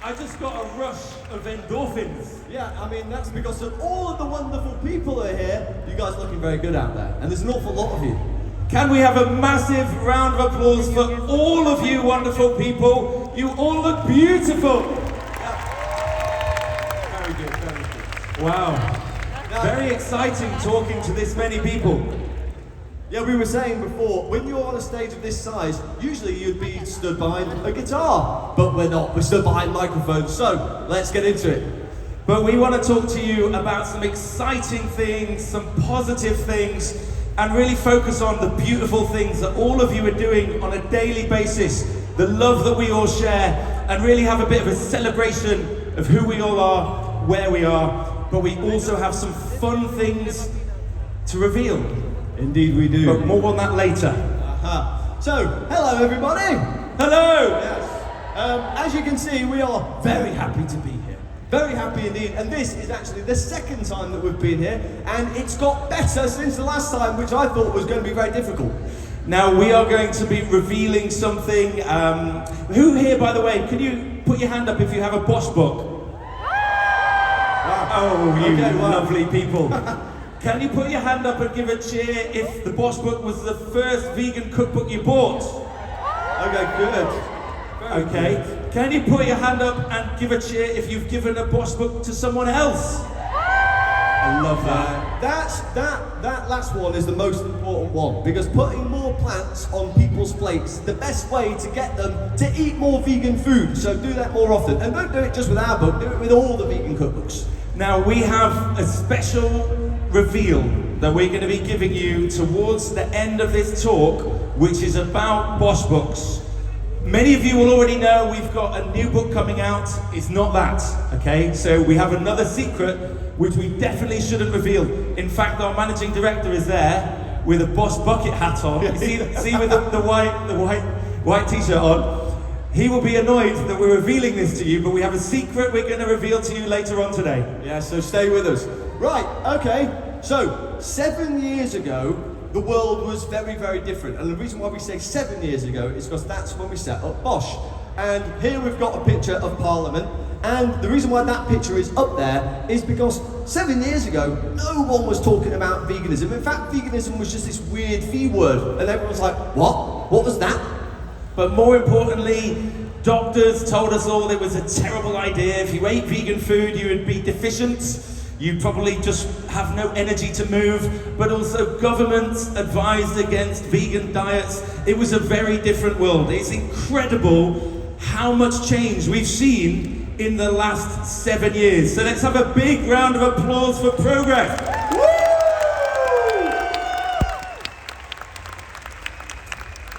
I just got a rush of endorphins. Yeah, I mean, that's because of all of the wonderful people are here. You guys are looking very good out there, and there's an awful lot of you. Can we have a massive round of applause for all of you wonderful people? You all look beautiful. Very good, very good. Wow. Very exciting talking to this many people. Yeah, we were saying before, when you're on a stage of this size, usually you'd be stood behind a guitar, but we're not. We're stood behind microphones, so let's get into it. But we want to talk to you about some exciting things, some positive things, and really focus on the beautiful things that all of you are doing on a daily basis, the love that we all share, and really have a bit of a celebration of who we all are, where we are, but we also have some fun things to reveal. Indeed we do. But more on that later. So, hello everybody! Hello! Yes. As you can see, we are very happy to be here. Very happy indeed, and this is actually the second time that we've been here, and it's got better since the last time, which I thought was going to be very difficult. Now we are going to be revealing something. Who here, by the way, can you put your hand up if you have a BOSH book? Wow. Oh, you lovely people. Can you put your hand up and give a cheer if the BOSH book was the first vegan cookbook you bought? Okay, good. Okay. Can you put your hand up and give a cheer if you've given a BOSH book to someone else? I love that. That last one is the most important one, because putting more plants on people's plates is the best way to get them to eat more vegan food. So do that more often, and don't do it just with our book. Do it with all the vegan cookbooks. Now we have a special reveal that we're going to be giving you towards the end of this talk, which is about BOSH books. Many of you will already know we've got a new book coming out. It's not that, okay? So we have another secret, which we definitely shouldn't reveal. In fact, our managing director is there with a BOSH bucket hat on. You see with the white t-shirt on. He will be annoyed that we're revealing this to you, but we have a secret we're going to reveal to you later on today. Yeah, so stay with us. Right, okay. So, 7 years ago, the world was very, very different. And the reason why we say 7 years ago is because that's when we set up BOSH. And here we've got a picture of Parliament. And the reason why that picture is up there is because 7 years ago, no one was talking about veganism. In fact, veganism was just this weird V word. And everyone was like, what? What was that? But more importantly, doctors told us all it was a terrible idea. If you ate vegan food, you would be deficient. You'd probably just have no energy to move. But also governments advised against vegan diets. It was a very different world. It's incredible how much change we've seen in the last 7 years. So let's have a big round of applause for progress.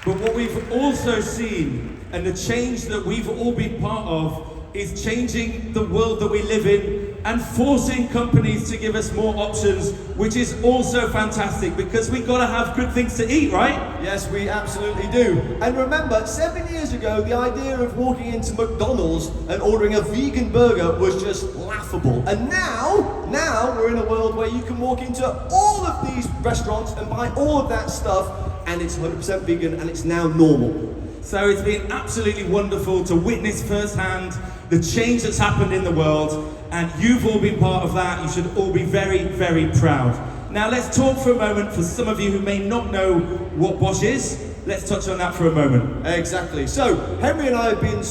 But what we've also seen, and the change that we've all been part of, is changing the world that we live in and forcing companies to give us more options, which is also fantastic because we've got to have good things to eat, right? Yes, we absolutely do. And remember, 7 years ago, the idea of walking into McDonald's and ordering a vegan burger was just laughable. And now we're in a world where you can walk into all of these restaurants and buy all of that stuff, and it's 100% vegan, and it's now normal. So it's been absolutely wonderful to witness firsthand the change that's happened in the world, and you've all been part of that. You should all be very, very proud. Now let's talk for a moment for some of you who may not know what BOSH is. Let's touch on that for a moment. Exactly. So Henry and I have been,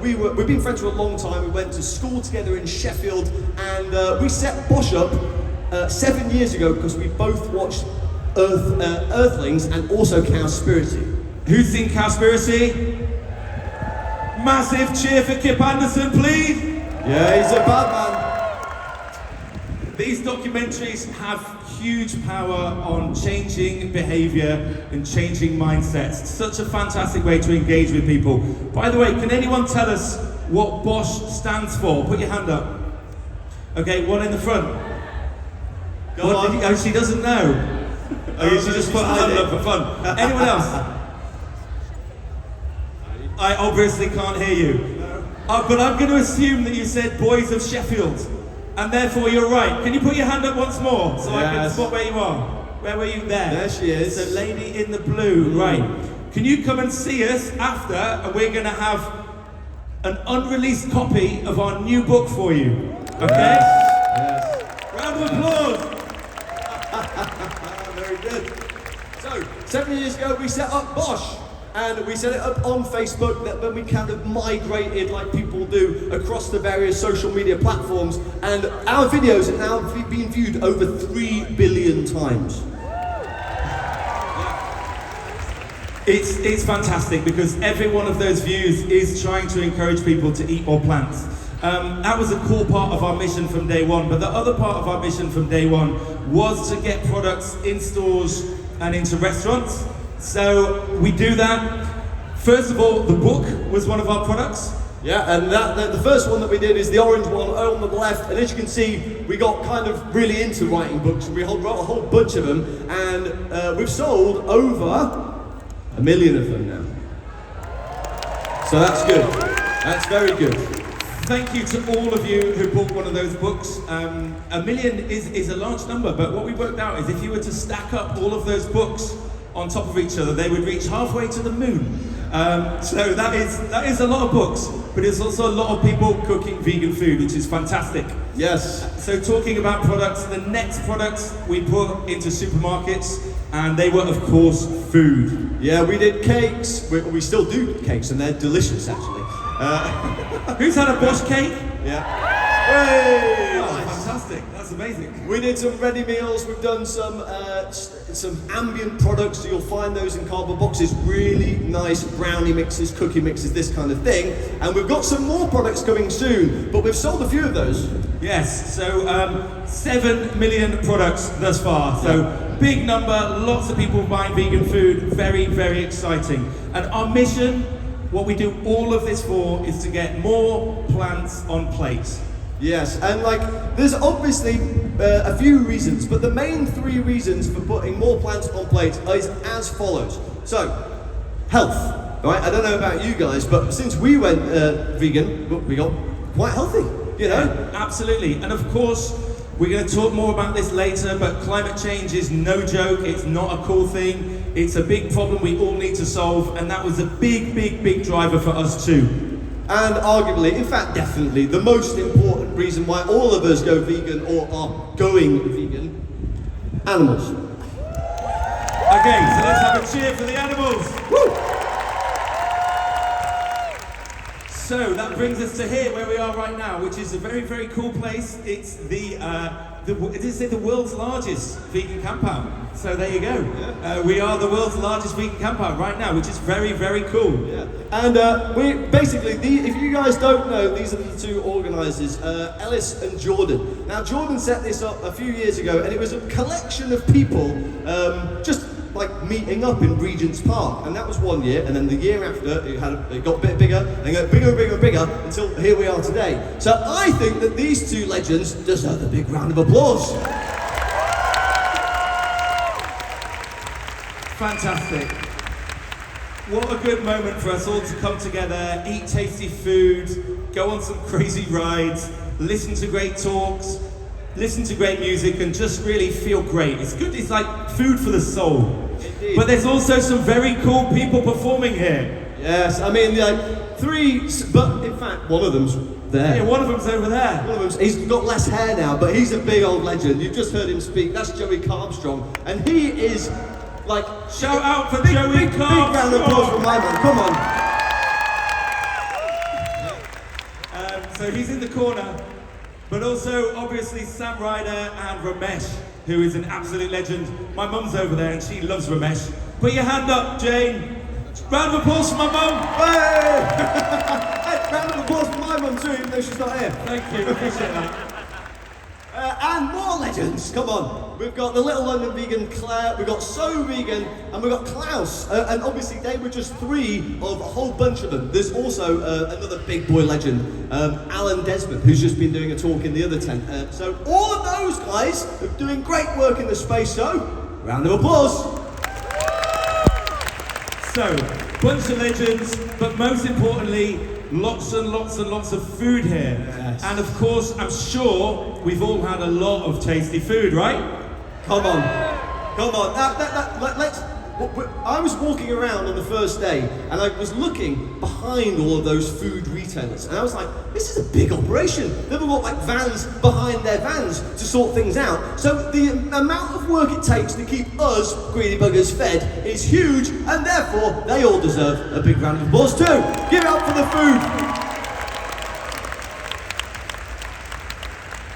we've been friends for a long time. We went to school together in Sheffield, and we set BOSH up 7 years ago because we both watched Earthlings and also Cowspiracy. Who's seen Cowspiracy? Massive cheer for Kip Anderson, please. Yeah, he's a bad man. These documentaries have huge power on changing behavior and changing mindsets. Such a fantastic way to engage with people. By the way, can anyone tell us what BOSH stands for? Put your hand up. Okay, one in the front. Go on. She doesn't know. Oh, she just put her hand up for fun. Anyone else? I obviously can't hear you. But I'm going to assume that you said Boys of Sheffield. And therefore you're right. Can you put your hand up once more so I can spot where you are? Where were you? There. There she is. The lady in the blue. Right. Can you come and see us after, and we're going to have an unreleased copy of our new book for you. Okay? Yes. Round of applause. Very good. So, 7 years ago we set up BOSH, and we set it up on Facebook. That when we kind of migrated, like people do, across the various social media platforms, and our videos are now being viewed over 3 billion times. It's fantastic because every one of those views is trying to encourage people to eat more plants. That was a core part of our mission from day one, but the other part of our mission from day one was to get products in stores and into restaurants. So we do that. First of all, the book was one of our products. Yeah, and the first one that we did is the orange one on the left, and as you can see, we got kind of really into writing books. We wrote a whole bunch of them, and we've sold over 1 million of them now. So that's good. That's very good. Thank you to all of you who bought one of those books. 1 million is a large number, but what we worked out is if you were to stack up all of those books on top of each other, they would reach halfway to the moon. So that is a lot of books, but it's also a lot of people cooking vegan food, which is fantastic. Yes. So talking about products, the next products we put into supermarkets, and they were of course food. Yeah, we did cakes. We still do cakes, and they're delicious actually. Who's had a BOSH cake? Yeah. Hey, Oh, nice. fantastic! That's amazing. We did some ready meals. We've done some ambient products. So you'll find those in cardboard boxes. Really nice brownie mixes, cookie mixes, this kind of thing. And we've got some more products coming soon. But we've sold a few of those. Yes. So 7 million products thus far. So big number. Lots of people buying vegan food. Very, very exciting. And our mission, what we do all of this for, is to get more plants on plates. Yes, and there's obviously a few reasons, but the main 3 reasons for putting more plants on plates is as follows. So, health, right? I don't know about you guys, but since we went vegan, we got quite healthy, you know? Yeah, absolutely. And of course, we're going to talk more about this later, but climate change is no joke. It's not a cool thing. It's a big problem we all need to solve, and that was a big, big, big driver for us too. And arguably, in fact definitely, the most important reason why all of us go vegan or are going vegan, animals. Okay, so let's have a cheer for the animals. Woo! So that brings us to here, where we are right now, which is a very, very cool place. It's the world's largest vegan campout. So there you go. Yeah. We are the world's largest vegan campout right now, which is very, very cool. Yeah. And we basically, if you guys don't know, these are the 2 organisers, Ellis and Jordan. Now Jordan set this up a few years ago, and it was a collection of people just meeting up in Regent's Park, and that was 1 year, and then the year after it got a bit bigger, and got bigger and bigger and bigger until here we are today. So I think that these 2 legends deserve a big round of applause. Fantastic. What a good moment for us all to come together, eat tasty food, go on some crazy rides, listen to great talks, listen to great music, and just really feel great. It's good, it's like food for the soul. Indeed. But there's also some very cool people performing here. Yes, I mean, 3, but in fact, one of them's there. Yeah, one of them's over there. One of them's, he's got less hair now, but he's a big old legend. You've just heard him speak. That's Joey Carbstrong, and he is shout out for big, Joey big, big round of applause for my man. Come on. So he's in the corner, but also obviously Sam Ryder and Ramesh, who is an absolute legend. My mum's over there and she loves Ramesh. Put your hand up, Jane. Round of applause for my mum. Hey! Hey, round of applause for my mum too, even though she's not here. Thank you, appreciate that. And more legends, come on. We've got the Little London Vegan Claire, we've got So Vegan, and we've got Klaus. And obviously they were just 3 of a whole bunch of them. There's also another big boy legend, Alan Desmond, who's just been doing a talk in the other tent. So all of those guys are doing great work in the space, so round of applause. So, bunch of legends, but most importantly, lots and lots and lots of food here. Yes. And of course, I'm sure we've all had a lot of tasty food, right? Come on. Come on. I was walking around on the first day and I was looking behind all of those food retailers and I was like, this is a big operation. They've all got like vans behind their vans to sort things out. So the amount of work it takes to keep us greedy buggers fed is huge, and therefore they all deserve a big round of applause too. Give it up for the food.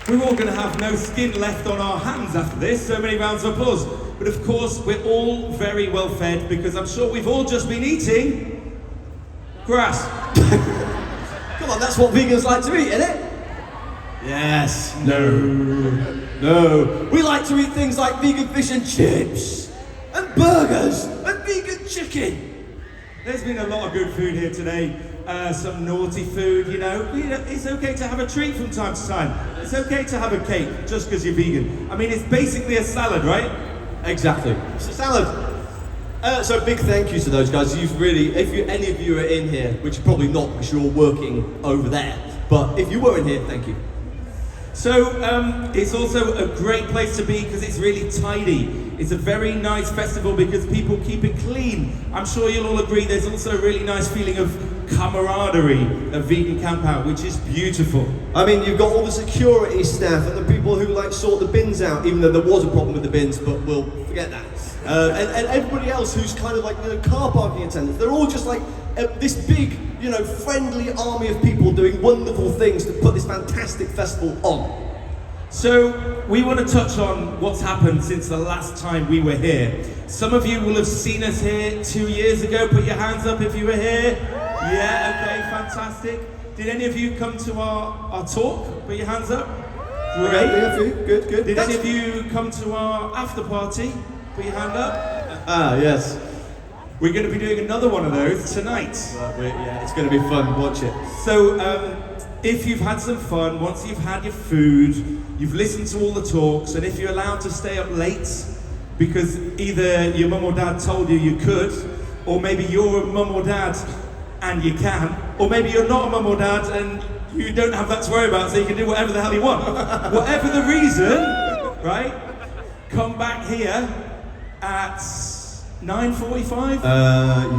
We're all going to have no skin left on our hands after this, so many rounds of applause. But of course, we're all very well fed because I'm sure we've all just been eating grass. Come on, that's what vegans like to eat, isn't it? Yes. No. We like to eat things like vegan fish and chips, and burgers, and vegan chicken. There's been a lot of good food here today. Some naughty food, you know. It's okay to have a treat from time to time. It's okay to have a cake just because you're vegan. I mean, it's basically a salad, right? Exactly. It's a salad. So big thank you to those guys. You've really, any of you are in here, which you're probably not because you're all working over there, but if you were in here, thank you. So it's also a great place to be because it's really tidy. It's a very nice festival because people keep it clean. I'm sure you'll all agree there's also a really nice feeling of camaraderie at Vegan Camp Out, which is beautiful. I mean, you've got all the security staff and the people who like sort the bins out, even though there was a problem with the bins, but we'll forget that. And everybody else who's kind of like, you know, car parking attendants, they're all just like this big, you know, friendly army of people doing wonderful things to put this fantastic festival on. So we want to touch on what's happened since the last time we were here. Some of you will have seen us here 2 years ago. Put your hands up if you were here. Yeah, okay, fantastic. Did any of you come to our talk? Put your hands up. Great. Yeah, good. Did any of you come to our after party? Put your hand up. Ah, yes. We're going to be doing another one of those tonight. Yeah, it's going to be fun. Watch it. So, if you've had some fun, once you've had your food, you've listened to all the talks, and if you're allowed to stay up late because either your mum or dad told you you could, or maybe you're a mum or dad and you can, or maybe you're not a mum or dad and you don't have that to worry about, so you can do whatever the hell you want. Whatever the reason, right? Come back here at 9:45?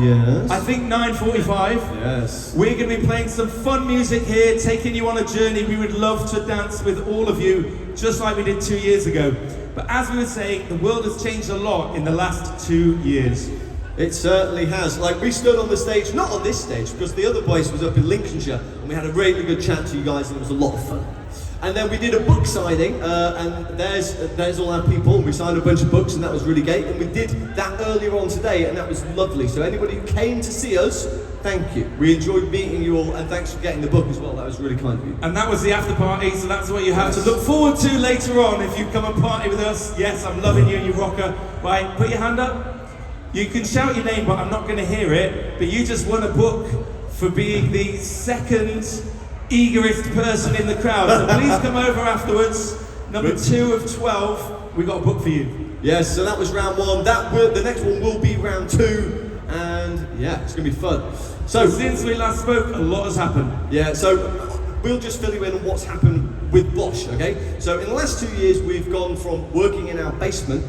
Yes. I think 9:45. Yes. We're going to be playing some fun music here, taking you on a journey. We would love to dance with all of you, just like we did 2 years ago. But as we were saying, the world has changed a lot in the last 2 years. It certainly has. Like, we stood on the stage, not on this stage, because the other place was up in Lincolnshire, and we had a really good chat to you guys, and it was a lot of fun. And then we did a book signing, and there's all our people. We signed a bunch of books, and that was really great. And we did that earlier on today, and that was lovely. So anybody who came to see us, thank you. We enjoyed meeting you all, and thanks for getting the book as well. That was really kind of you. And that was the after party, so that's what you have to look forward to later on if you come and party with us. Yes, I'm loving you, you rocker. Right, put your hand up. You can shout your name, but I'm not going to hear it. But you just won a book for being the second eagerest person in the crowd. So please come over afterwards. Number 2 of 12. We got a book for you. Yes, so that was round 1. The next one will be round 2, and yeah, it's going to be fun. So since we last spoke, a lot has happened. Yeah, so we'll just fill you in on what's happened with BOSH, okay? So in the last 2 years, we've gone from working in our basement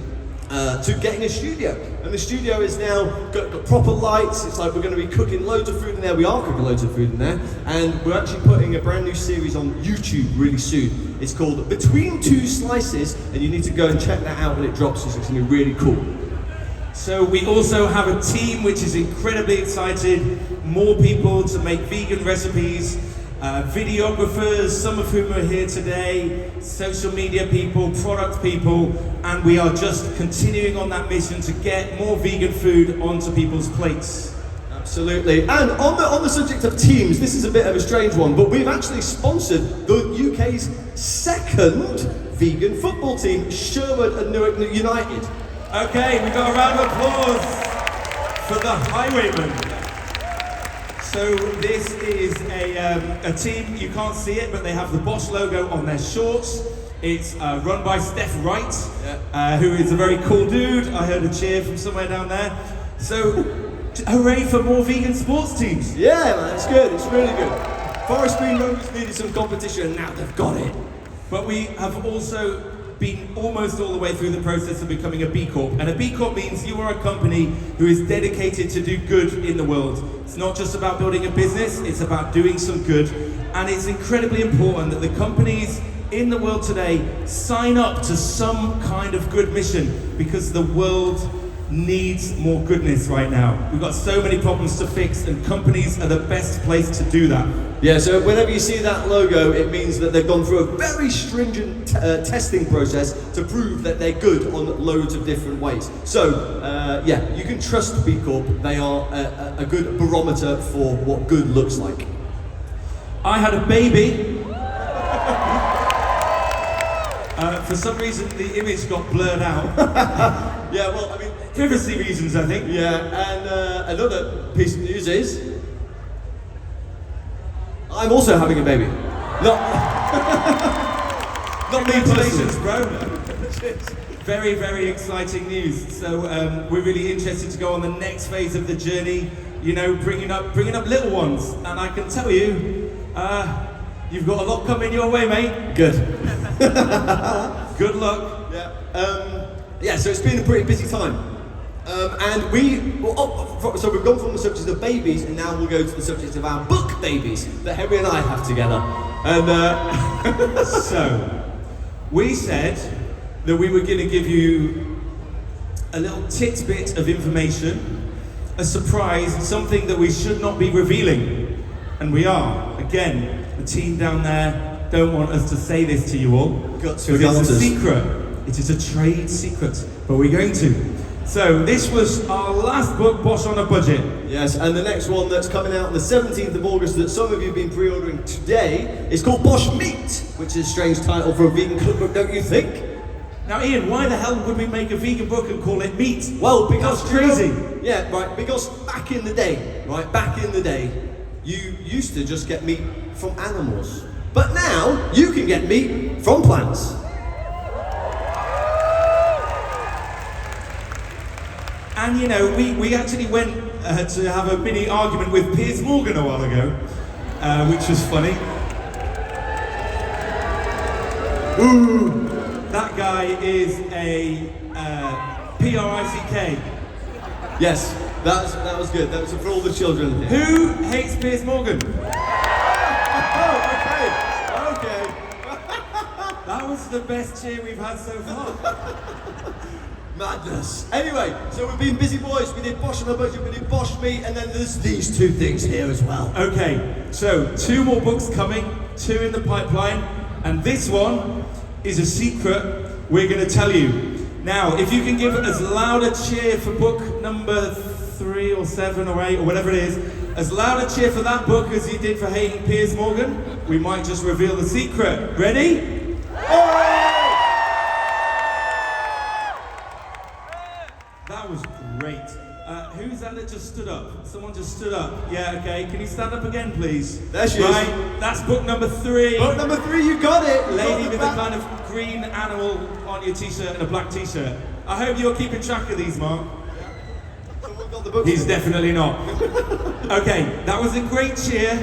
to getting a studio. And the studio is now got proper lights. It's like we're going to be cooking loads of food in there. We are cooking loads of food in there. And we're actually putting a brand new series on YouTube really soon. It's called Between Two Slices, and you need to go and check that out when it drops. It's going to be really cool. So we also have a team which is incredibly excited. More people to make vegan recipes. Videographers, some of whom are here today, social media people, product people, and we are just continuing on that mission to get more vegan food onto people's plates. Absolutely. And on the subject of teams, this is a bit of a strange one, but we've actually sponsored the UK's second vegan football team, Sherwood and Newark United. Okay, we got a round of applause for the Highwaymen. So this is a team, you can't see it, but they have the BOSH logo on their shorts. It's run by Steph Wright, who is a very cool dude. I heard a cheer from somewhere down there. So, hooray for more vegan sports teams. Yeah, man, it's good, it's really good. Forest Green Rovers needed some competition, and now they've got it. But we have also been almost all the way through the process of becoming a B Corp. And a B Corp means you are a company who is dedicated to do good in the world. It's not just about building a business, it's about doing some good. And it's incredibly important that the companies in the world today sign up to some kind of good mission, because the world needs more goodness right now. We've got so many problems to fix, and companies are the best place to do that. Yeah, so whenever you see that logo, it means that they've gone through a very stringent testing process to prove that they're good on loads of different ways. So, yeah, you can trust B Corp. They are a good barometer for what good looks like. I had a baby. For some reason, the image got blurred out. Yeah, well, I mean... Privacy reasons, I think. Yeah, and another piece of news is... I'm also having a baby. Not me Congratulations, personally. bro. Very, very exciting news. So we're really interested to go on the next phase of the journey, you know, bringing up little ones. And I can tell you, you've got a lot coming your way, mate. Good. Good luck. Yeah. Yeah, so it's been a pretty busy time. And so we've gone from the subject of babies, and now we'll go to the subject of our book babies that Henry and I have together. And so, we said that we were going to give you a little tidbit of information, a surprise, something that we should not be revealing. And we are. Again, the team down there don't want us to say this to you all. Guts because for it's a daughters. secret. It is a trade secret, but we're going to. So this was our last book, BOSH on a Budget. Yes, and the next one that's coming out on the 17th of August that some of you have been pre-ordering today is called BOSH Meat, which is a strange title for a vegan cookbook, don't you think? Now Ian, why the hell would we make a vegan book and call it Meat? Well, because that's crazy. Yeah, right, because back in the day, you used to just get meat from animals. But now, you can get meat from plants. And you know, we actually went to have a mini argument with Piers Morgan a while ago, which was funny. Ooh, that guy is a P-R-I-C-K. Yes, that was good. That was for all the children here. Who hates Piers Morgan? Oh, okay. That was the best cheer we've had so far. Madness. Anyway, so we've been busy boys. We did BOSH on a Budget, we did BOSH Meat, and then there's these two things here as well. Okay, so 2 more books coming, 2 in the pipeline, and this one is a secret we're going to tell you. Now, if you can give as loud a cheer for book number 3 or 7 or 8 or whatever it is, as loud a cheer for that book as you did for hating Piers Morgan, we might just reveal the secret. Ready? That was great. Who's that just stood up? Someone just stood up. Yeah, okay. Can you stand up again, please? There she is. Right, that's book number 3. Book number 3, you got it. Lady with a kind of green animal on your t-shirt and a black t-shirt. I hope you're keeping track of these, Mark. Someone got the book. He's definitely not. Okay, that was a great cheer,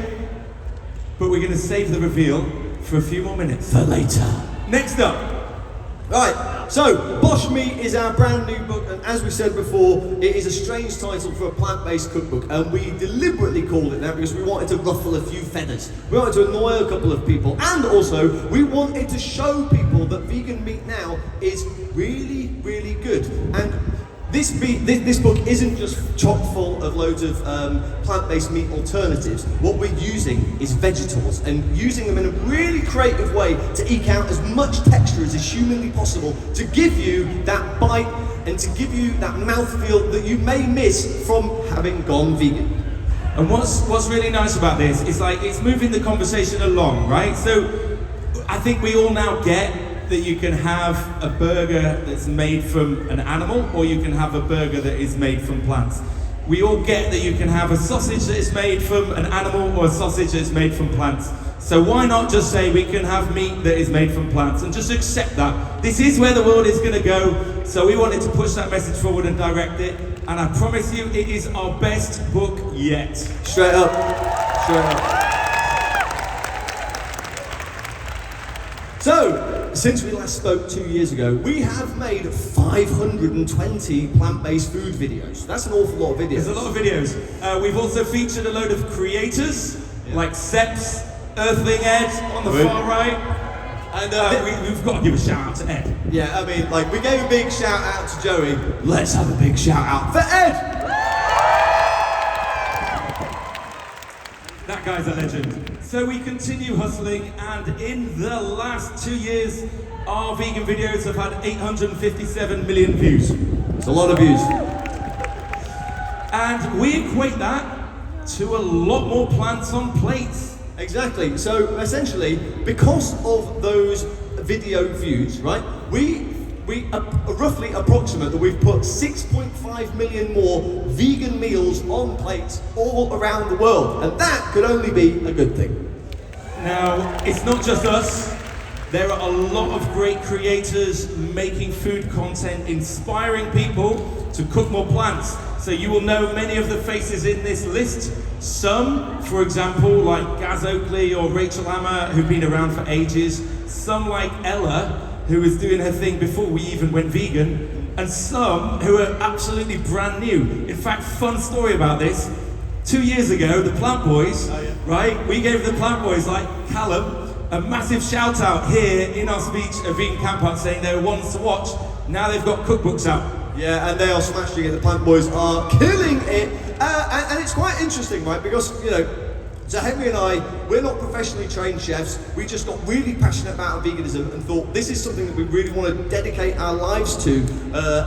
but we're going to save the reveal for a few more minutes. For later. Next up. Right, so BOSH Meat is our brand new book, and as we said before, it is a strange title for a plant-based cookbook, and we deliberately called it that because we wanted to ruffle a few feathers. We wanted to annoy a couple of people, and also we wanted to show people that vegan meat now is really, really good. And this book isn't just chock full of loads of plant-based meat alternatives. What we're using is vegetables, and using them in a really creative way to eke out as much texture as is humanly possible to give you that bite and to give you that mouthfeel that you may miss from having gone vegan. And what's really nice about this is like it's moving the conversation along, right? So I think we all now get that you can have a burger that's made from an animal, or you can have a burger that is made from plants. We all get that you can have a sausage that is made from an animal or a sausage that is made from plants. So why not just say we can have meat that is made from plants and just accept that? This is where the world is going to go, so we wanted to push that message forward and direct it, and I promise you it is our best book yet. Straight up. Straight up. So, since we last spoke 2 years ago, we have made 520 plant-based food videos. That's an awful lot of videos. There's a lot of videos. We've also featured a load of creators, like Seps, Earthling Ed on the far right. And we've got to give a shout out to Ed. Yeah, I mean, like, we gave a big shout out to Joey. Let's have a big shout out for Ed! That guy's a legend. So we continue hustling, and in the last 2 years, our vegan videos have had 857 million views. It's a lot of views. And we equate that to a lot more plants on plates. Exactly. So essentially, because of those video views, right, we roughly approximate that we've put 6.5 million more vegan meals on plates all around the world, and that could only be a good thing. Now, it's not just us. There are a lot of great creators making food content, inspiring people to cook more plants. So you will know many of the faces in this list. Some, for example, like Gaz Oakley or Rachel Hammer, who've been around for ages. Some like Ella, who was doing her thing before we even went vegan. And some who are absolutely brand new. In fact, fun story about this. 2 years ago, the Plant Boys, right? We gave the Plant Boys, like Callum, a massive shout out here in our speech at Vegan Camp Out, saying they were ones to watch. Now they've got cookbooks out. Yeah, and they are smashing it. The Plant Boys are killing it. And it's quite interesting, right? Because, you know, so Henry and I, we're not professionally trained chefs. We just got really passionate about veganism and thought this is something that we really want to dedicate our lives to.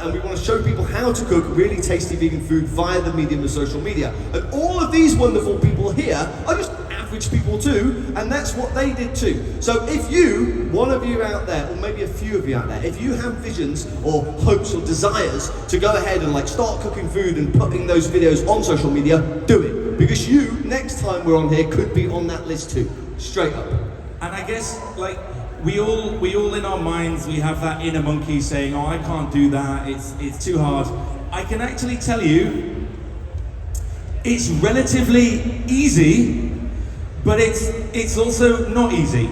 And we want to show people how to cook really tasty vegan food via the medium of social media. And all of these wonderful people here are just average people too, and that's what they did too. So if you, one of you out there, or maybe a few of you out there, if you have visions or hopes or desires to go ahead and like start cooking food and putting those videos on social media, do it. Because you, next time we're on here, could be on that list too. Straight up. And I guess, like, we all in our minds, we have that inner monkey saying, oh, I can't do that, it's too hard. I can actually tell you, it's relatively easy, but it's also not easy.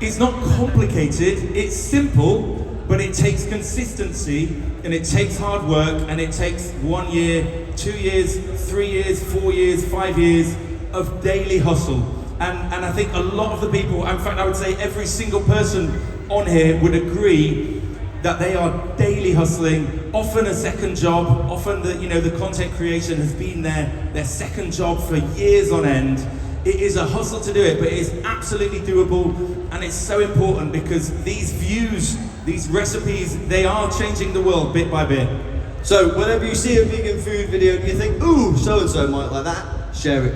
It's not complicated, it's simple, but it takes consistency, and it takes hard work, and it takes 1 year, 2 years, 3 years, 4 years, 5 years of daily hustle. And I think a lot of the people, in fact I would say every single person on here would agree that they are daily hustling, often a second job, often the content creation has been their second job for years on end. It is a hustle to do it, but it is absolutely doable, and it's so important because these views, these recipes, they are changing the world bit by bit. So whenever you see a vegan food video and you think, ooh, so-and-so might like that, share it,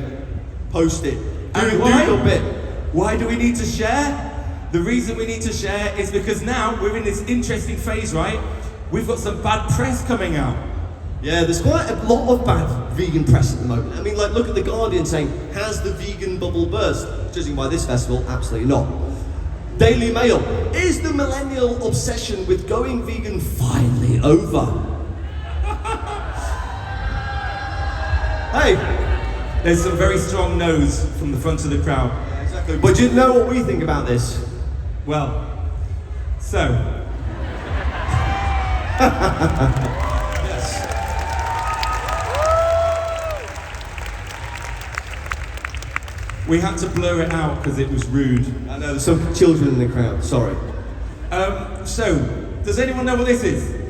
post it, do your bit. Why do we need to share? The reason we need to share is because now we're in this interesting phase, right? We've got some bad press coming out. Yeah, there's quite a lot of bad vegan press at the moment. I mean, like, look at The Guardian saying, has the vegan bubble burst? Judging by this festival, absolutely not. Daily Mail, is the millennial obsession with going vegan finally over? Hey! There's some very strong no's from the front of the crowd. Yeah, exactly. But do you know what we think about this? Well, so... We had to blur it out because it was rude. I know, there's some children in the crowd, sorry. So, does anyone know what this is?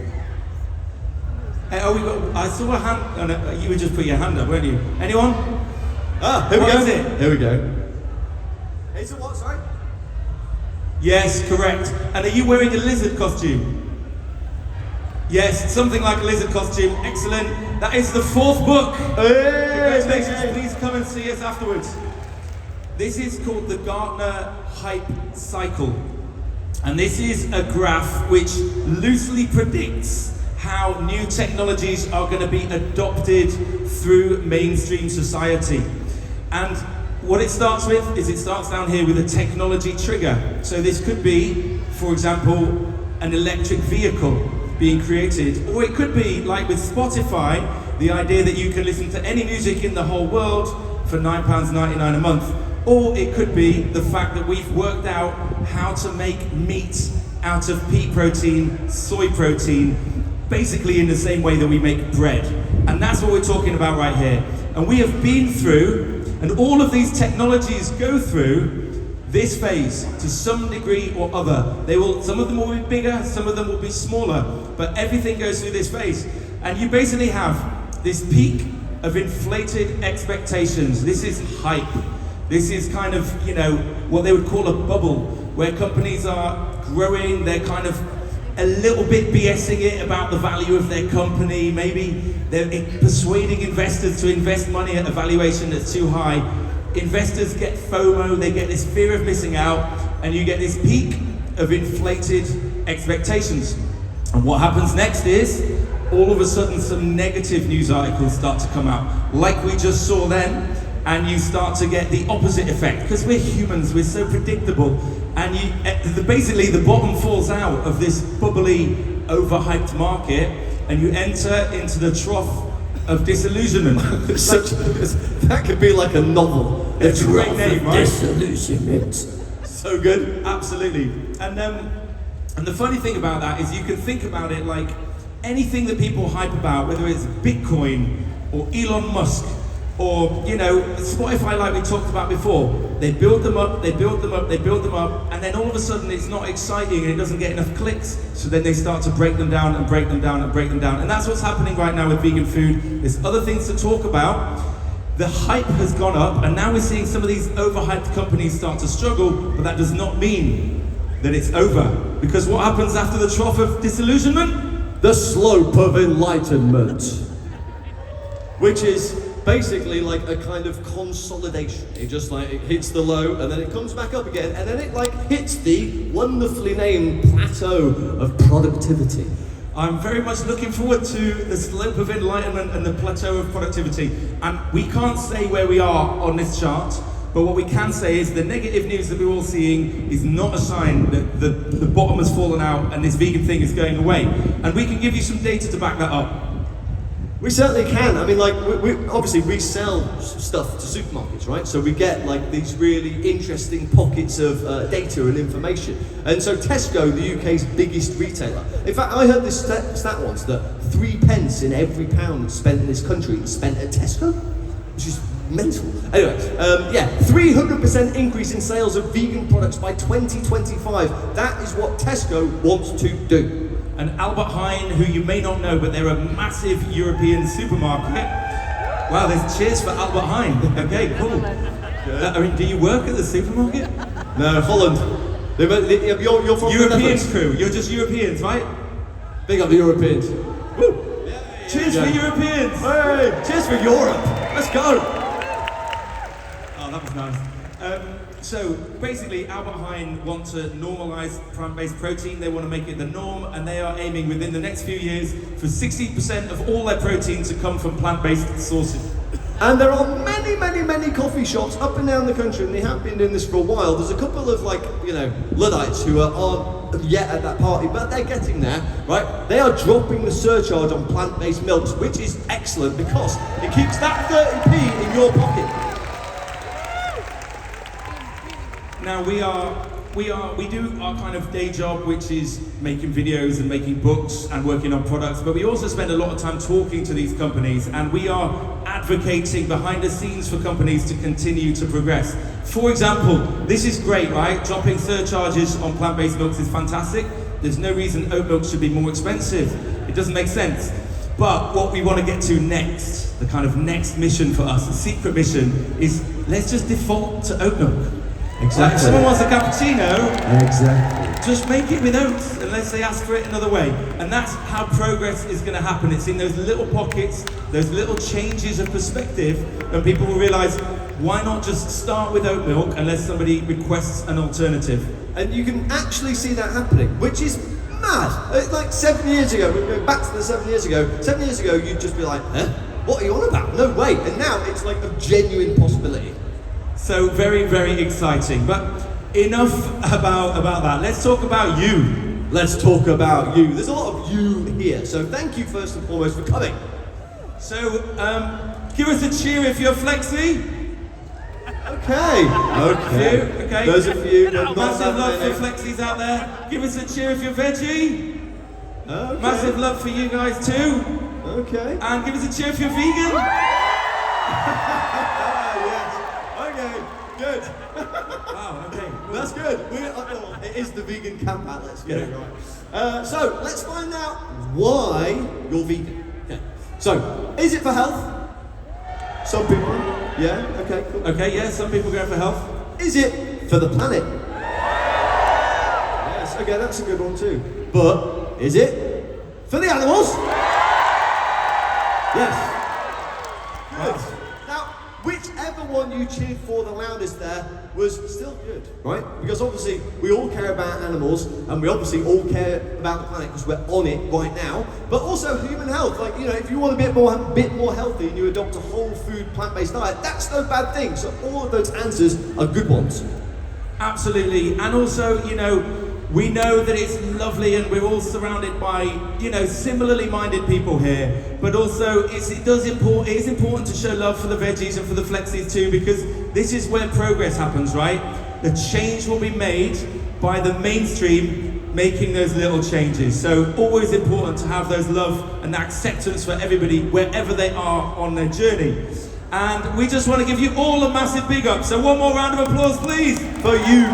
I saw a hand, oh no, you would just put your hand up, weren't you? Anyone? Ah, here we go. What is it? Here we go. It's a what, sorry? Yes, correct. And are you wearing a lizard costume? Yes, something like a lizard costume. Excellent. That is the 4th book. Hey, congratulations. Please come and see us afterwards. This is called the Gartner Hype Cycle. And this is a graph which loosely predicts how new technologies are going to be adopted through mainstream society. And what it starts with is it starts down here with a technology trigger. So this could be, for example, an electric vehicle being created, or it could be, like with Spotify, the idea that you can listen to any music in the whole world for £9.99 a month. Or it could be the fact that we've worked out how to make meat out of pea protein, soy protein, basically in the same way that we make bread. And that's what we're talking about right here. And we have been through, and all of these technologies go through this phase to some degree or other. Some of them will be bigger, some of them will be smaller, but everything goes through this phase. And you basically have this peak of inflated expectations. This is hype. This is kind of, what they would call a bubble, where companies are growing, they're kind of a little bit BSing it about the value of their company. Maybe they're persuading investors to invest money at a valuation that's too high. Investors get FOMO, they get this fear of missing out, and you get this peak of inflated expectations. And what happens next is, all of a sudden some negative news articles start to come out, like we just saw then, and you start to get the opposite effect, because we're humans, we're so predictable, and basically the bottom falls out of this bubbly, overhyped market, and you enter into the trough of disillusionment. That could be like a novel. It's a great name, right? Disillusionment. So good, absolutely. And the funny thing about that is you can think about it like anything that people hype about, whether it's Bitcoin or Elon Musk or Spotify, like we talked about before. They build them up, they build them up, they build them up, and then all of a sudden it's not exciting and it doesn't get enough clicks, so then they start to break them down and break them down and break them down. And that's what's happening right now with vegan food. There's other things to talk about. The hype has gone up, and now we're seeing some of these overhyped companies start to struggle, but that does not mean that it's over. Because what happens after the trough of disillusionment? The slope of enlightenment. Which is basically like a kind of consolidation. It just it hits the low, and then it comes back up again, and then it hits the wonderfully named plateau of productivity. I'm very much looking forward to the slope of enlightenment and the plateau of productivity. And we can't say where we are on this chart, but what we can say is the negative news that we're all seeing is not a sign that the bottom has fallen out and this vegan thing is going away. And we can give you some data to back that up. We certainly can. I mean, we sell stuff to supermarkets, right? So we get these really interesting pockets of data and information. And so Tesco, the UK's biggest retailer. In fact, I heard this stat once that 3 pence in every pound spent in this country is spent at Tesco, which is mental. Anyway, 300% increase in sales of vegan products by 2025. That is what Tesco wants to do. And Albert Heijn, who you may not know, but they're a massive European supermarket. Wow, there's cheers for Albert Heijn. Okay, cool. Do you work at the supermarket? No, Holland. You're from Europeans crew. You're just Europeans, right? Big up the Europeans. Woo. Cheers for Europeans. Hey, cheers for Europe. Let's go. Oh, that was nice. So basically, Albert Heijn want to normalise plant-based protein. They want to make it the norm, and they are aiming within the next few years for 60% of all their protein to come from plant-based sources. And there are many, many, many coffee shops up and down the country, and they have been doing this for a while. There's a couple of Luddites who aren't yet at that party, but they're getting there, right? They are dropping the surcharge on plant-based milks, which is excellent because it keeps that 30p in your pocket. Now we do our kind of day job, which is making videos and making books and working on products, but we also spend a lot of time talking to these companies, and we are advocating behind the scenes for companies to continue to progress. For example, this is great, right? Dropping surcharges on plant-based milks is fantastic. There's no reason oat milk should be more expensive. It doesn't make sense. But what we want to get to next, the kind of next mission for us, the secret mission, is let's just default to oat milk. Exactly. If someone wants a cappuccino, exactly, just make it with oats unless they ask for it another way. And that's how progress is going to happen. It's in those little pockets, those little changes of perspective, and people will realise, why not just start with oat milk unless somebody requests an alternative? And you can actually see that happening, which is mad. Like 7 years ago, we go back to the 7 years ago. 7 years ago, you'd just be like, what are you on about? No way. And now it's like a genuine possibility. So very, very exciting. But enough about that. Let's talk about you. Let's talk about you. There's a lot of you here. So thank you first and foremost for coming. So give us a cheer if you're Flexi. Okay. Okay. There's a few, but not Massive that love many. for flexies out there. Give us a cheer if you're veggie. Okay. Massive love for you guys too. Okay. And give us a cheer if you're vegan. Yes. Okay. Good. Wow, okay. That's good. It is the vegan camp out. Let's get it right. So let's find out why you're vegan. Okay. So, is it for health? Some people. Yeah. Okay. Cool. Okay, yeah, some people go for health. Is it for the planet? Yes. Okay, that's a good one too. But is it for the animals? Yes. Good. Now, whichever one you cheered for the loudest there was still good, right? Because obviously we all care about animals, and we obviously all care about the planet because we're on it right now. But also human health, like if you want a bit more healthy and you adopt a whole food plant-based diet, that's no bad thing. So all of those answers are good ones. Absolutely, and also, we know that it's lovely and we're all surrounded by, similarly minded people here, but also it is important to show love for the veggies and for the flexies too, because this is where progress happens, right? The change will be made by the mainstream making those little changes. So always important to have those love and acceptance for everybody wherever they are on their journey. And we just want to give you all a massive big up. So one more round of applause, please, for you.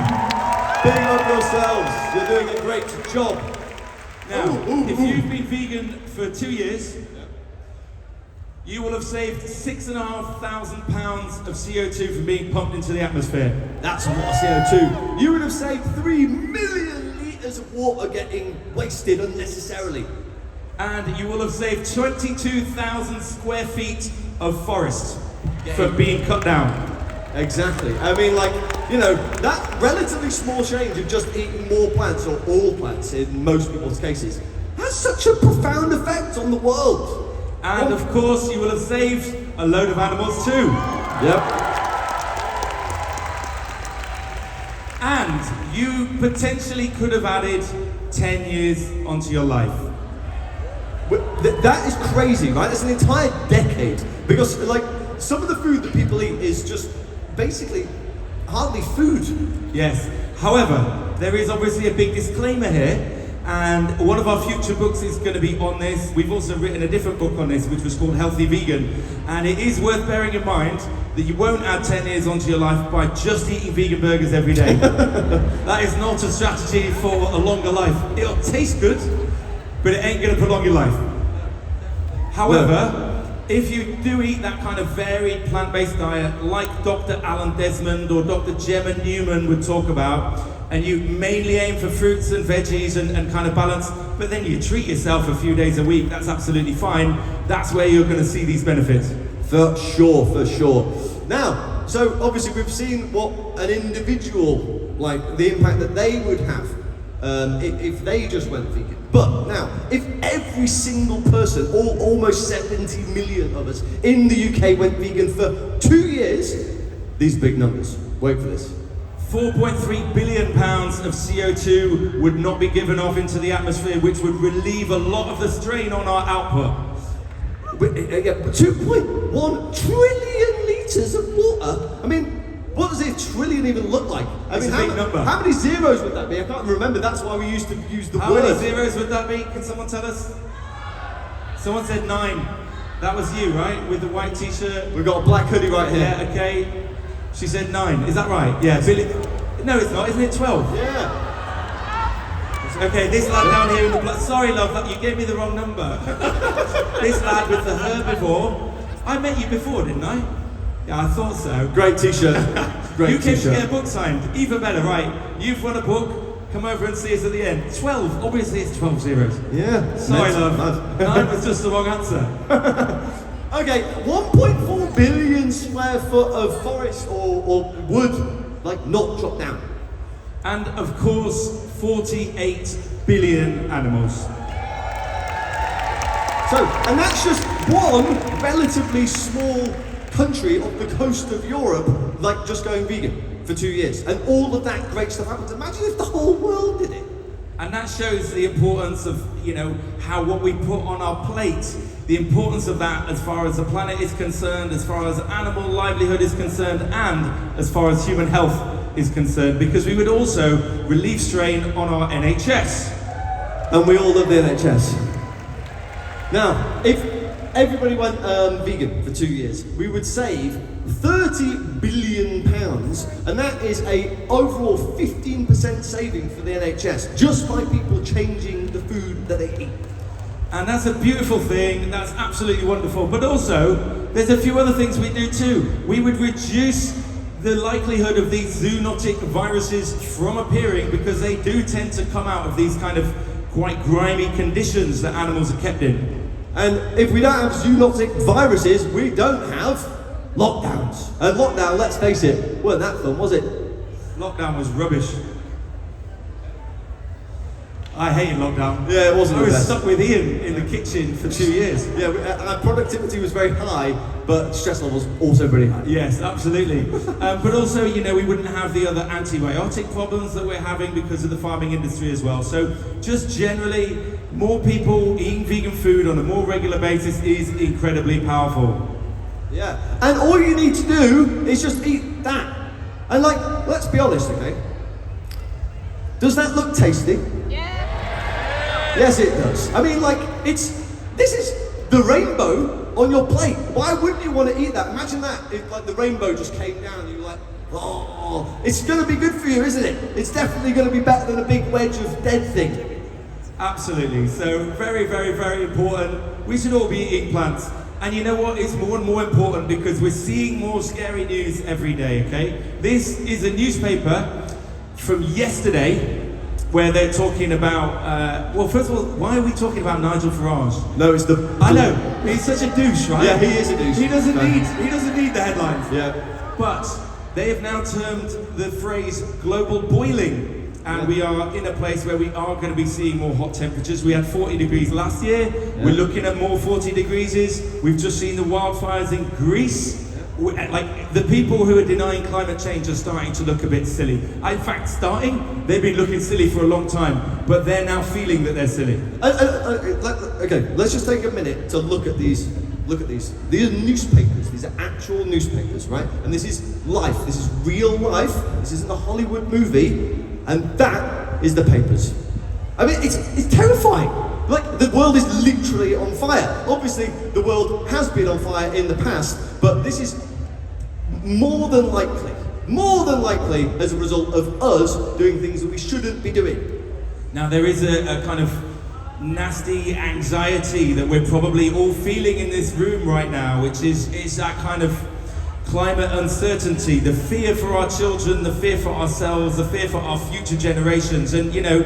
Big up yourselves. You're doing a great job. Now, if you've been vegan for 2 years, you will have saved 6,500 pounds of CO2 from being pumped into the atmosphere. That's a lot of CO2. You would have saved 3 million litres of water getting wasted unnecessarily. And you will have saved 22,000 square feet of forest from being cut down. Exactly. I mean, that relatively small change of just eating more plants, or all plants in most people's cases, has such a profound effect on the world. And of course, you will have saved a load of animals too. Yep. And you potentially could have added 10 years onto your life. That is crazy, right? That's an entire decade. Because, some of the food that people eat is just basically hardly food. Yes. However, there is obviously a big disclaimer here, and one of our future books is going to be on this. We've also written a different book on this, which was called Healthy Vegan, and it is worth bearing in mind that you won't add 10 years onto your life by just eating vegan burgers every day. That is not a strategy for a longer life. It'll taste good, but it ain't going to prolong your life. However, if you do eat that kind of varied plant-based diet, like Dr. Alan Desmond or Dr. Gemma Newman would talk about, and you mainly aim for fruits and veggies and kind of balance, but then you treat yourself a few days a week, that's absolutely fine. That's where you're going to see these benefits. For sure. Now, so obviously we've seen what an individual, the impact that they would have if they just went vegan. But now, if every single person, almost 70 million of us in the UK went vegan for 2 years, these big numbers, wait for this. 4.3 billion pounds of CO2 would not be given off into the atmosphere, which would relieve a lot of the strain on our output. 2.1 trillion litres of water. I mean, what does a trillion even look like? It's a big number. How many zeros would that be? I can't remember. That's why we used to use the How word. many zeros would that be? Can someone tell us? Someone said 9. That was you, right? With the white t-shirt. We've got a black hoodie right here. Yeah, okay. She said 9. Is that right? Yeah. Billy. No, it's not. Isn't it 12? Yeah. Okay, this lad down here in the black. Sorry, love, you gave me the wrong number. This lad with the herbivore. I met you before, didn't I? Yeah, I thought so. Great t-shirt. Great You came t-shirt. to get a book signed. Even better, right? You've won a book. Come over and see us at the end. 12. Obviously, it's 12 zeros. Yeah. Sorry, Mad. love. 9 was just the wrong answer. Okay, 1.4 billion square foot of forest or wood, not chopped down. And of course, 48 billion animals. So, and that's just one relatively small country off the coast of Europe, just going vegan for 2 years. And all of that great stuff happens. Imagine if the whole world did it. And that shows the importance of, how what we put on our plate the importance of that as far as the planet is concerned, as far as animal livelihood is concerned, and as far as human health is concerned, because we would also relieve strain on our NHS. And we all love the NHS. Now, if everybody went vegan for 2 years, we would save £30 billion, and that is a overall 15% saving for the NHS, just by people changing the food that they eat. And that's a beautiful thing, that's absolutely wonderful. But also, there's a few other things we do too. We would reduce the likelihood of these zoonotic viruses from appearing, because they do tend to come out of these kind of quite grimy conditions that animals are kept in. And if we don't have zoonotic viruses, we don't have lockdowns. And lockdown, let's face it, wasn't that fun, was it? Lockdown was rubbish. I hated lockdown. Yeah, it wasn't I the was best. stuck with Ian in the kitchen for 2 years. Yeah, our productivity was very high, but stress levels also very high. Yes, absolutely. But also, you know, we wouldn't have the other antibiotic problems that we're having because of the farming industry as well. So just generally, more people eating vegan food on a more regular basis is incredibly powerful. Yeah, and all you need to do is just eat that. And like, let's be honest, okay? Does that look tasty? Yes, it does. I mean, like, this is the rainbow on your plate. Why wouldn't you want to eat that? Imagine that, if like the rainbow just came down and you're like, oh, it's going to be good for you, isn't it? It's definitely going to be better than a big wedge of dead thing. Absolutely. So very, very, very important. We should all be eating plants. And you know what? It's more and more important because we're seeing more scary news every day, okay? This is a newspaper from yesterday, where they're talking about, well, first of all, why are we talking about Nigel Farage? No, it's the... I know, he's such a douche, right? Yeah, he is a douche. He doesn't need the headlines. Yeah. But they have now termed the phrase global boiling, and we are in a place where we are going to be seeing more hot temperatures. We had 40 degrees last year. Yeah. We're looking at more 40 degrees. We've just seen the wildfires in Greece. Like, the people who are denying climate change are starting to look a bit silly. In fact, they've been looking silly for a long time, but they're now feeling that they're silly. Okay, let's just take a minute to look at these. Look at these. These are newspapers. These are actual newspapers, right? And this is life. This is real life. This isn't a Hollywood movie. And that is the papers. I mean, it's terrifying. Like, the world is literally on fire. Obviously, the world has been on fire in the past, but this is more than likely as a result of us doing things that we shouldn't be doing. Now, there is a kind of nasty anxiety that we're probably all feeling in this room right now, which is that kind of climate uncertainty, the fear for our children, the fear for ourselves, the fear for our future generations. And, you know,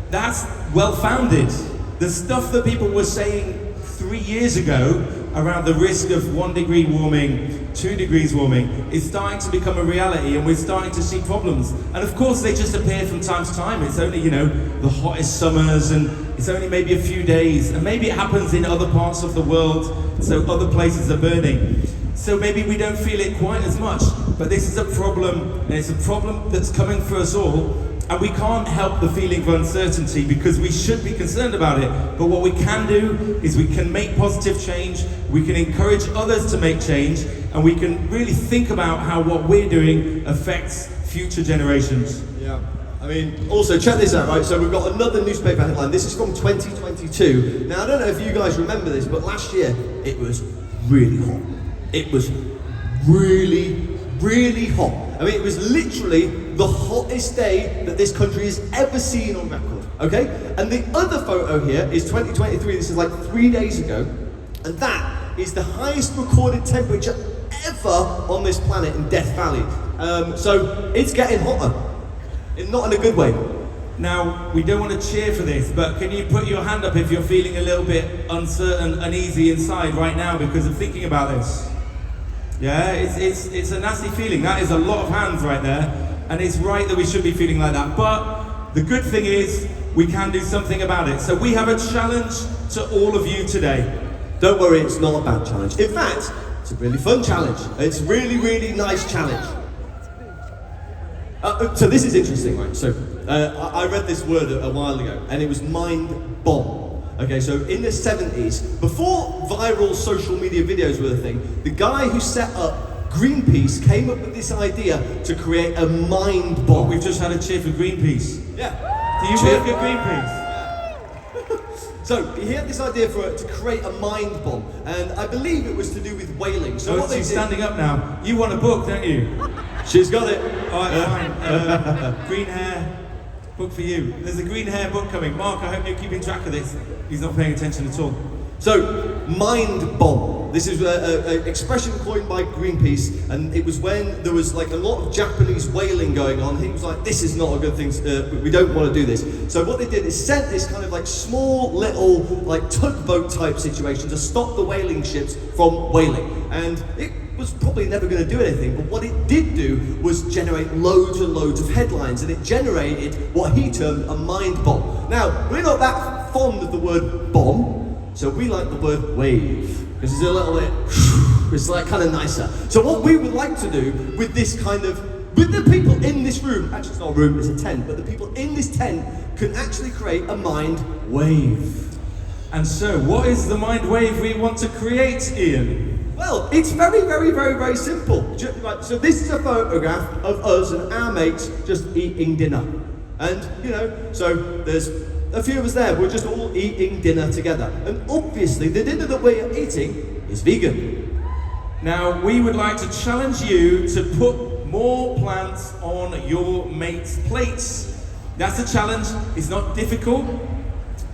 that's well-founded. The stuff that people were saying 3 years ago around the risk of 1 degree warming, 2 degrees warming, is starting to become a reality, and we're starting to see problems. And of course, they just appear from time to time. It's only, you know, the hottest summers, and it's only maybe a few days, and maybe it happens in other parts of the world, so other places are burning. So maybe we don't feel it quite as much, but this is a problem, and it's a problem that's coming for us all. And we can't help the feeling of uncertainty because we should be concerned about it. But what we can do is we can make positive change, we can encourage others to make change, and we can really think about how what we're doing affects future generations. Yeah. I mean, also check this out, right? So we've got another newspaper headline. This is from 2022. Now, I don't know if you guys remember this, but last year it was really hot. It was really, really hot. I mean, it was literally the hottest day that this country has ever seen on record, okay? And the other photo here is 2023, this is like 3 days ago, and that is the highest recorded temperature ever on this planet in Death Valley. So it's getting hotter, not in a good way. Now, we don't want to cheer for this, but can you put your hand up if you're feeling a little bit uncertain, uneasy inside right now because of thinking about this? Yeah, it's a nasty feeling. That is a lot of hands right there, and it's right that we should be feeling like that. But the good thing is, we can do something about it. So we have a challenge to all of you today. Don't worry, it's not a bad challenge. In fact, it's a really fun challenge. It's a really, really nice challenge. So this is interesting, right? So I read this word a while ago, and it was mind bomb. Okay, so in the 70s, before viral social media videos were a thing, the guy who set up Greenpeace came up with this idea to create a mind bomb. We've just had a cheer for Greenpeace. Yeah. Do you Cheer. work at Greenpeace? So he had this idea to create a mind bomb, and I believe it was to do with whaling. So what they she's did, standing up now. You want a book, don't you? she's got it. All right, fine. Green hair book for you. There's a green hair book coming. Mark, I hope you're keeping track of this. He's not paying attention at all. So, mind bomb. This is an expression coined by Greenpeace, and it was when there was like a lot of Japanese whaling going on. He was like, this is not a good thing, we don't want to do this. So what they did is sent this kind of like small little like tugboat type situation to stop the whaling ships from whaling. And it was probably never going to do anything, but what it did do was generate loads and loads of headlines, and it generated what he termed a mind bomb. Now, we're not that fond of the word bomb, so we like the word wave, because it's a little bit, it's like kind of nicer. So what we would like to do with this kind of, with the people in this room, actually it's not a room, it's a tent, but the people in this tent can actually create a mind wave. And so, what is the mind wave we want to create, Ian? Well, it's very, very, very, very simple. Right, so this is a photograph of us and our mates just eating dinner. And, you know, so there's a few of us there, we're just all eating dinner together. And obviously, the dinner that we're eating is vegan. Now, we would like to challenge you to put more plants on your mates' plates. That's a challenge. It's not difficult.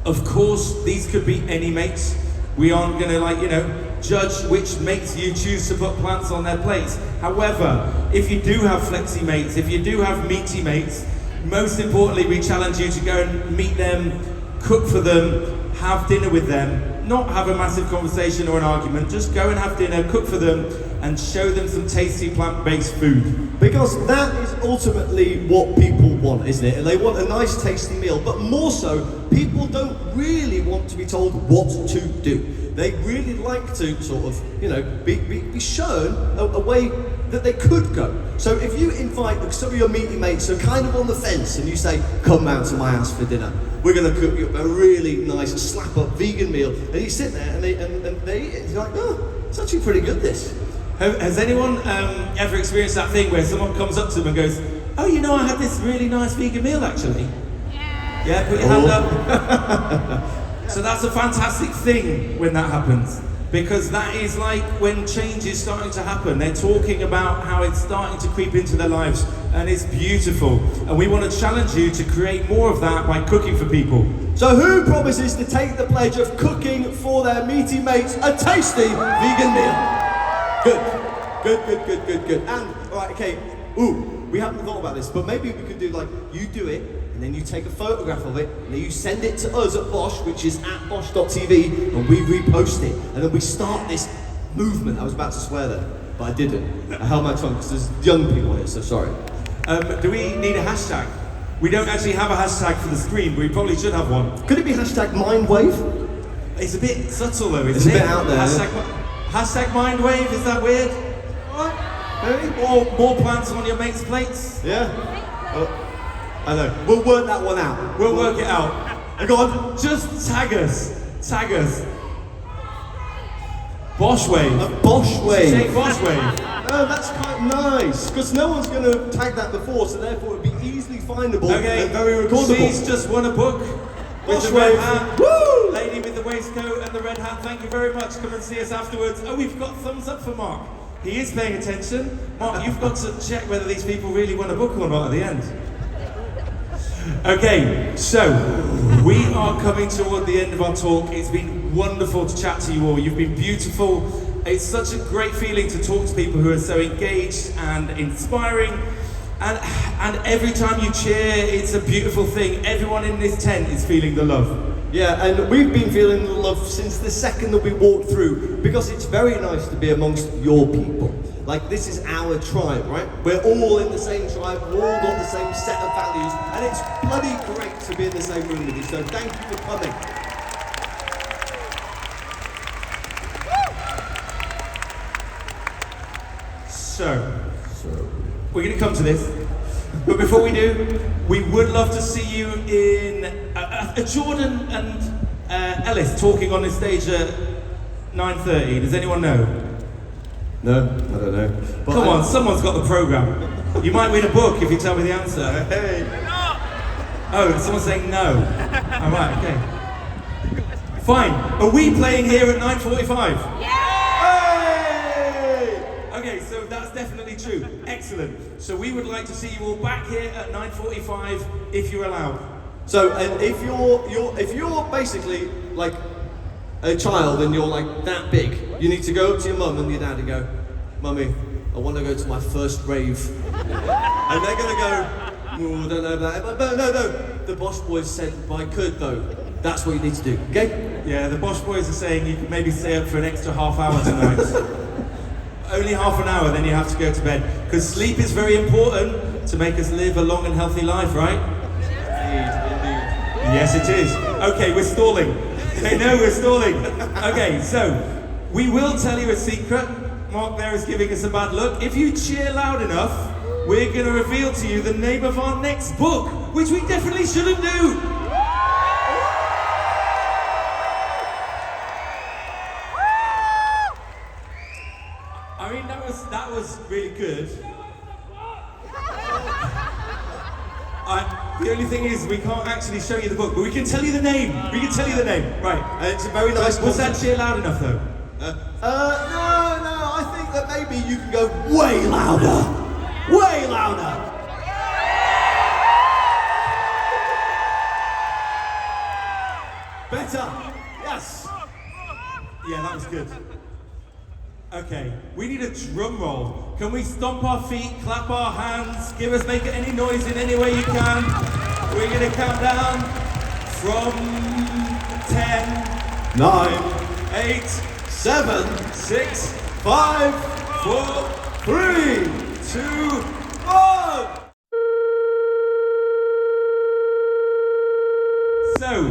Of course, these could be any mates. We aren't going to, judge which mates you choose to put plants on their plates. However, if you do have flexi mates, if you do have meaty mates, most importantly, we challenge you to go and meet them, cook for them, have dinner with them, not have a massive conversation or an argument, just go and have dinner, cook for them, and show them some tasty plant-based food. Because that is ultimately what people want, isn't it? And they want a nice tasty meal, but more so, people don't really want to be told what to do. They really like to sort of, be shown a way that they could go. So if you invite some of your meaty mates who are kind of on the fence and you say, come round to my house for dinner, we're going to cook you a really nice slap-up vegan meal, and you sit there and they eat it, you're like, oh, it's actually pretty good, this. Has anyone ever experienced that thing where someone comes up to them and goes, oh, I had this really nice vegan meal actually? Yeah, put your hand up. So that's a fantastic thing when that happens, because that is like when change is starting to happen. They're talking about how it's starting to creep into their lives, and it's beautiful. And we want to challenge you to create more of that by cooking for people. So who promises to take the pledge of cooking for their meaty mates a tasty vegan meal? Good. And, alright, okay, we haven't thought about this, but maybe we could do like, you do it, and then you take a photograph of it, and then you send it to us at BOSH, which is at bosh.tv, and we repost it, and then we start this movement. I was about to swear there, but I didn't. I held my tongue because there's young people here, so sorry. Do we need a hashtag? We don't actually have a hashtag for the screen, but we probably should have one. Could it be hashtag mindwave? It's a bit subtle though, isn't it? It's a bit out there. Hashtag mindwave, is that weird? Alright, maybe? Or more plants on your mates' plates? Yeah. I know. We'll work that one out. We'll work it out. Go on. Just tag us. BOSH wave. A BOSH wave. Say BOSH wave. Oh, that's quite nice. Because no one's going to tag that before, so therefore it would be easily findable and very recordable. She's just won a book. With BOSH the red wave. hat. Woo! Lady with the waistcoat and the red hat. Thank you very much. Come and see us afterwards. Oh, we've got thumbs up for Mark. He is paying attention. Mark, you've got to check whether these people really won a book or not at the end. Okay, so we are coming toward the end of our talk. It's been wonderful to chat to you all. You've been beautiful. It's such a great feeling to talk to people who are so engaged and inspiring. And every time you cheer, it's a beautiful thing. Everyone in this tent is feeling the love. Yeah, and we've been feeling the love since the second that we walked through, because it's very nice to be amongst your people. Like, this is our tribe, right? We're all in the same tribe, we've all got the same set of values, and it's bloody great to be in the same room with you, so thank you for coming. So, we're going to come to this, but before we do, we would love to see you in a Jordan and Ellis talking on this stage at 9:30. Does anyone know? No, I don't know. But Come on, someone's got the programme. You might win a book if you tell me the answer. Hey. Oh, someone's saying no. All right, okay. Fine. Are we playing here at 9:45? Hey! Okay, so that's definitely true. Excellent. So we would like to see you all back here at 9:45 if you're allowed. So, and if you're basically like a child and you're like that big, you need to go up to your mum and your dad and go, "Mummy, I want to go to my first rave," and they're gonna go, "Oh, I don't know about that." But no, the Bosch boys said I could though. That's what you need to do. Okay? Yeah, the Bosch boys are saying you can maybe stay up for an extra half hour tonight. Only half an hour, then you have to go to bed. Because sleep is very important to make us live a long and healthy life, right? Indeed. Yes, it is. Okay, we're stalling. They know we're stalling. Okay, so we will tell you a secret. Mark there is giving us a bad look. If you cheer loud enough, we're going to reveal to you the name of our next book, which we definitely shouldn't do. I mean, that was really good. The only thing is, we can't actually show you the book, but we can tell you the name. We can tell you the name. Right. It's a very nice book. Was that cheer loud enough, though? No, I think that maybe you can go way louder. Way louder. Better. Yes. Yeah, that was good. Okay, we need a drum roll. Can we stomp our feet, clap our hands, make any noise in any way you can? We're gonna count down from 10, 9, 8, 7, 6, 5, 4, 3, 2, 1. So,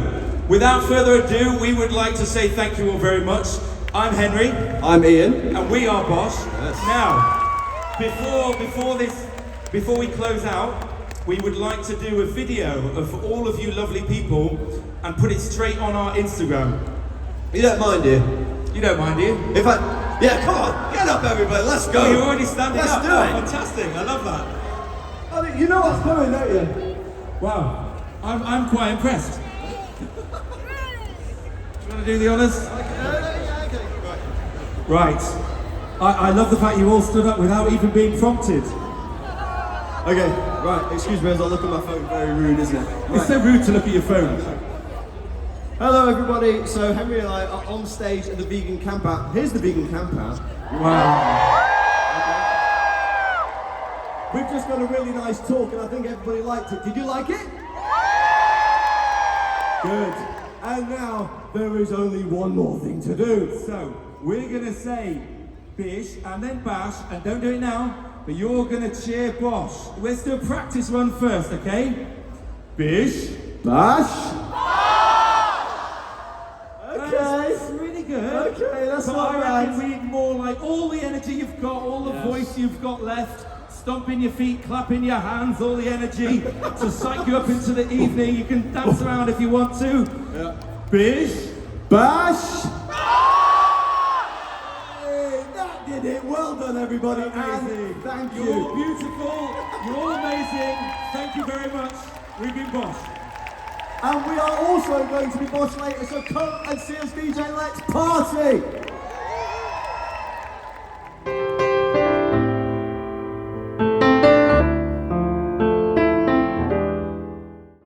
without further ado, we would like to say thank you all very much. I'm Henry. I'm Ian. And we are BOSH. Yes. Now, before we close out, we would like to do a video of all of you lovely people and put it straight on our Instagram. You don't mind, dear? You don't mind, do you? If I, yeah, come on, get up, everybody. Let's go. Oh, you're already standing Let's up. do Oh, it. fantastic! I love that. I mean, you know what's coming, don't you? Wow, I'm quite impressed. Do you want to do the honours? Right. I love the fact you all stood up without even being prompted. Okay, right, excuse me as I look at my phone, very rude, isn't it? Right. It's so rude to look at your phone. Hello everybody, so Henry and I are on stage at the vegan campout. Here's the vegan campout. Wow. Okay. We've just got a really nice talk and I think everybody liked it. Did you like it? Good. And now, there is only one more thing to do. So, we're going to say bish and then bash, and don't do it now, but you're going to cheer BOSH. Let's do a practice run first, okay? Bish. Bash. That's Okay. pretty good. Okay, that's but not I bad. reckon we need more like all the energy you've got, all the voice you've got left, stomping your feet, clapping your hands, all the energy to psych you up into the evening. You can dance around if you want to. Yeah. Bish. Bash. Hey, that did it. Well done, everybody. Amazing. And thank you. You're beautiful. You're all amazing. Thank you very much. We've been BOSH. And we are also going to be BOSH later, so come and see us DJ Let's Party!